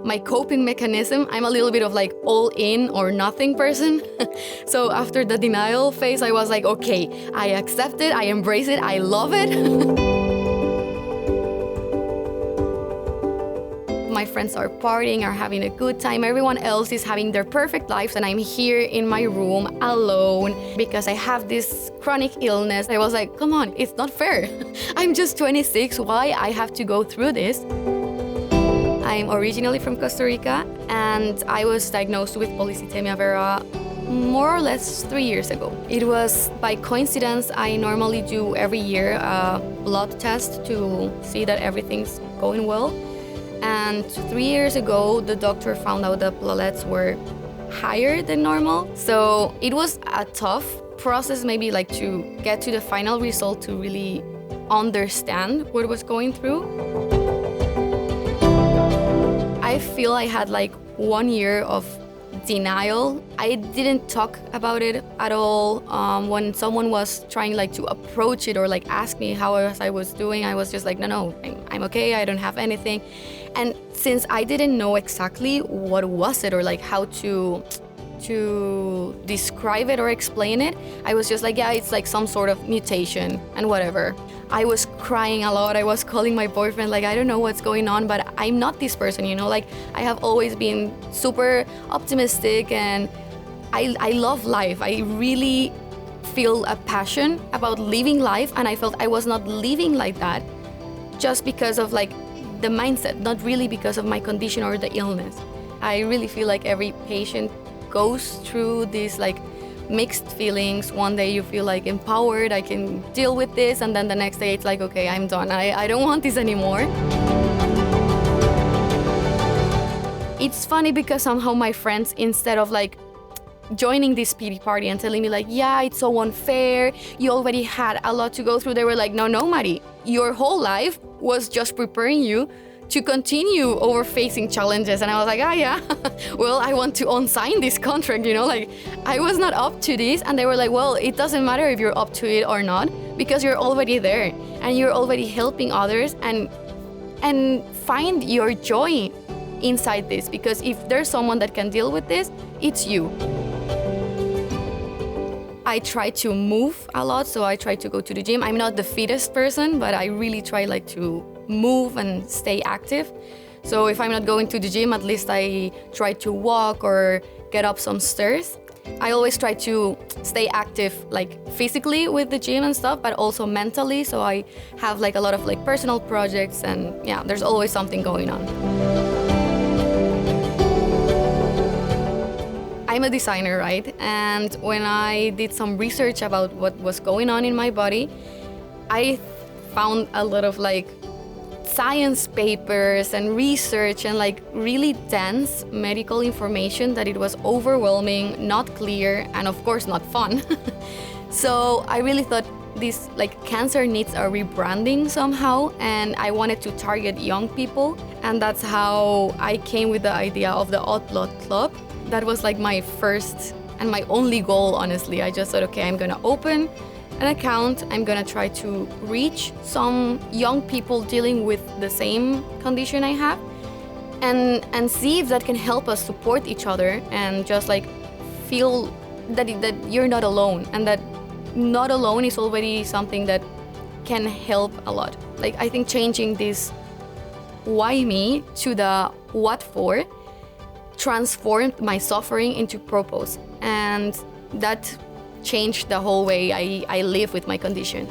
my coping mechanism, I'm a little bit of like all in or nothing person. So after the denial phase, I was like, okay, I accept it, I embrace it, I love it. My friends are partying, are having a good time. Everyone else is having their perfect lives, and I'm here in my room alone because I have this chronic illness. I was like, come on, it's not fair. I'm just 26. Why I have to go through this? I'm originally from Costa Rica, and I was diagnosed with polycythemia vera more or less 3 years ago. It was by coincidence. I normally do every year a blood test to see that everything's going well. And 3 years ago, the doctor found out that platelets were higher than normal. So it was a tough process, maybe like to get to the final result to really understand what was going through. I feel I had like 1 year of denial. I didn't talk about it at all. When someone was trying like to approach it or like ask me how I was doing, I was just like, no, I'm okay, I don't have anything. And since I didn't know exactly what was it or like how to describe it or explain it, I was just like, yeah, it's like some sort of mutation and whatever. I was crying a lot. I was calling my boyfriend like, I don't know what's going on, but I'm not this person, you know, like I have always been super optimistic and I love life. I really feel a passion about living life, and I felt I was not living like that just because of like the mindset, not really because of my condition or the illness. I really feel like every patient goes through these like mixed feelings. One day you feel like empowered, I can deal with this, and then the next day it's like, okay, I'm done. I don't want this anymore. It's funny because somehow my friends, instead of like joining this pity party and telling me like, yeah, it's so unfair, you already had a lot to go through, they were like, no, Mari, your whole life was just preparing you to continue over facing challenges. And I was like, yeah, well, I want to unsign this contract, you know, like I was not up to this. And they were like, well, it doesn't matter if you're up to it or not, because you're already there and you're already helping others and find your joy inside this, because if there's someone that can deal with this, it's you. I try to move a lot, so I try to go to the gym. I'm not the fittest person, but I really try like to move and stay active. So if I'm not going to the gym, at least I try to walk or get up some stairs. I always try to stay active like physically with the gym and stuff, but also mentally. So I have like a lot of like personal projects, and yeah, there's always something going on. I'm a designer, right? And when I did some research about what was going on in my body, I found a lot of like science papers and research and like really dense medical information that it was overwhelming, not clear, and of course not fun. So I really thought this like cancer needs a rebranding somehow, and I wanted to target young people, and that's how I came with the idea of the Odd Blood Club. That was like my first and my only goal, honestly. I just thought, okay, I'm gonna open an account. I'm gonna try to reach some young people dealing with the same condition I have, and see if that can help us support each other and just like feel that you're not alone, and that not alone is already something that can help a lot. Like I think changing this why me to the what for transformed my suffering into purpose, and that changed the whole way I live with my condition.